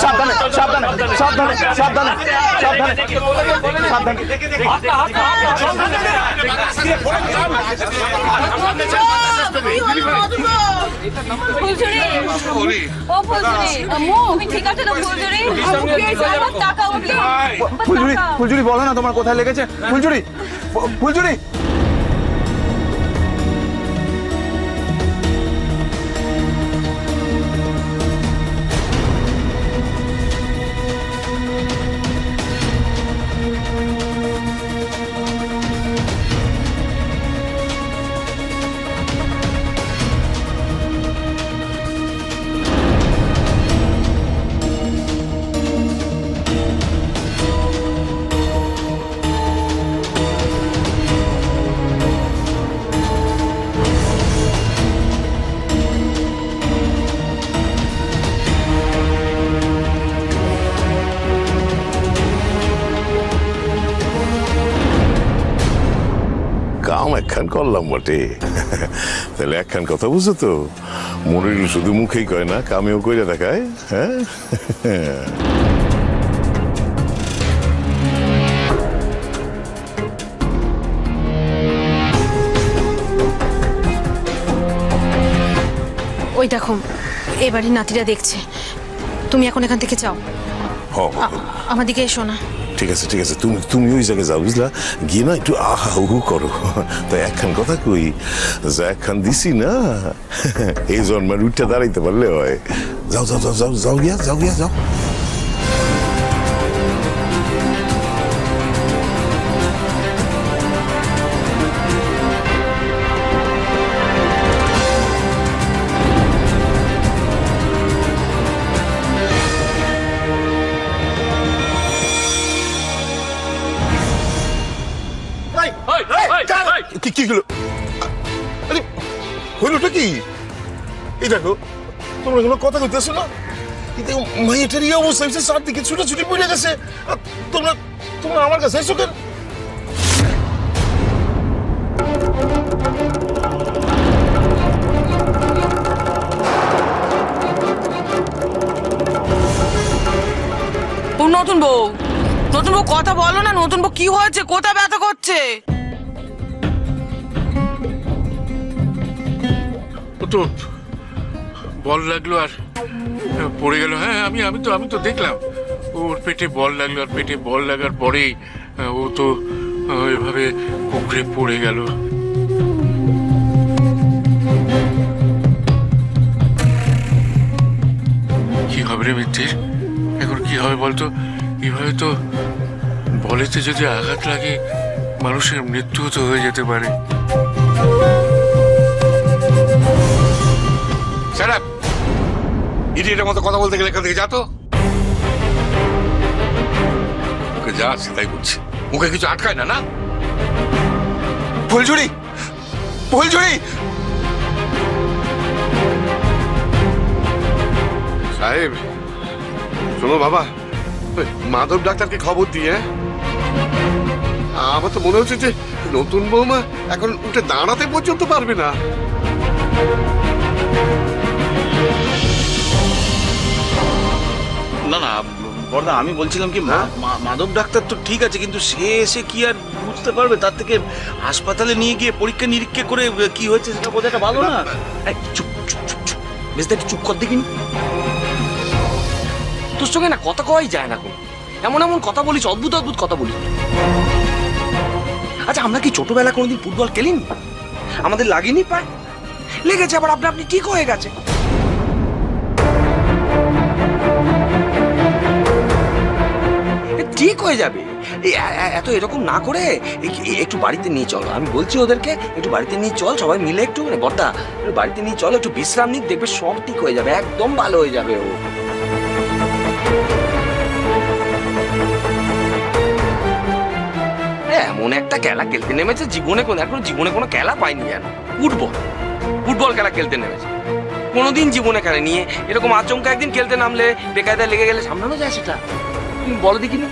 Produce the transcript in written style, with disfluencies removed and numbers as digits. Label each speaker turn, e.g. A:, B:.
A: সাবধানে সাবধানে সাবধানে সাবধানে সাবধানে ফুলঝুরি বলো না তোমার কোথায় লেগেছে? ফুলঝুরি ফুলঝুরি
B: একখান করলাম বটে, তাহলে একখান কথা বুঝছো তো, মনির শুধু মুখেই কয় না, কামেও কইরা দেখায়। হ্যাঁ
C: ওই দেখো এবারে নাতিরা দেখছে, তুমি এখন এখান থেকে যাও, আমার দিকে এসো না।
B: ঠিক আছে ঠিক আছে, তুমি তুমি ওই জায়গায় যাও, বুঝলা, গিয়ে না একটু আহা উহু করো। তো একখান কথা কই, যা একখান দিছি না, এই জন্মের উঠটা দাঁড়াইতে পারলে হয়। যাও যাও যাও যাও যাও গিয়া যাও গিয়া যাও। কি হলো? আরে হইলোটা কি? এই দেখো, তোমরা কোনো কথা কইতেছো না, কিন্তু মাইয়াটার এই অবস্থা হয়েছে, চারদিকে ছুটাছুটি পড়ে গেছে, তোমরা তোমরা আমার কাছে এসো কেন?
D: নতুন বউ, নতুন বউ কথা বলো না, নতুন বউ কি হয়েছে, কোথায় ব্যথা করছে?
E: তো বল লাগলো আর পড়ে গেল। হ্যাঁ আমি তো দেখলাম, ওর পেটে বল লাগলো, আর পেটে বল লাগার পরেই ও তো এভাবে কুকড়ে পড়ে গেল। কি হবে রে মিত্তির, এখন কি হবে বলতো? এভাবে তো বলেতে যদি আঘাত লাগে, মানুষের মৃত্যুও তো হয়ে যেতে পারে। ইডিয়েটের মতো কথা বলতে গেলে এখান থেকে যা তো। ওকে যা আছে তাই বলছি, মুখে কিছু আটকায় না। না
A: ফুলঝুরি ফুলঝুরি
F: সাহেব শোনো বাবা, মাধব ডাক্তারকে খবর দিয়ে, আমার তো মনে হচ্ছে যে নতুন বৌমা এখন উঠে দাঁড়াতে পর্যন্ত পারবে না।
A: না না বড়দা, আমি বলছিলাম কি, মাধব ডাক্তার তো ঠিক আছে, কিন্তু সে এসে কি আর বুঝতে পারবে? তার থেকে হাসপাতালে নিয়ে গিয়ে পরীক্ষা নিরীক্ষা করে কি হয়েছে সেটা বোঝাটা ভালো না?
G: চুপ চুপ চুপ চুপ, বেশ একটু চুপ কর দেখিনি। তোর সঙ্গে না কথা কওয়াই যায় না, কোনো এমন এমন কথা বলিস, অদ্ভুত অদ্ভুত কথা বলিস। আচ্ছা আমরা কি ছোটবেলা কোনোদিন ফুটবল খেলিনি? আমাদের লাগেনি পায়, লেগেছে, আবার আপনি আপনি ঠিক হয়ে গেছে। ঠিক হয়ে যাবে, এত এরকম না করে একটু বাড়িতে নিয়ে চলো। আমি বলছি ওদেরকে একটু বাড়িতে নিয়ে চল, সবাই মিলে একটু, বর্দা বাড়িতে নিয়ে চলো, একটু বিশ্রাম নিক, দেখবে সব ঠিক হয়ে যাবে, একদম ভালো হয়ে যাবে ও। এমন একটা খেলা খেলতে নেমেছে, জীবনে কোনো খেলা পাইনি যেন। ফুটবল খেলা খেলতে নেমেছে, কোনোদিন জীবনে খেলে নিয়ে এরকম আচমকা একদিন খেলতে নামলে বেকায়দায় লেগে গেলে সামলানো যায় সেটা? তুমি বলো দেখিনি।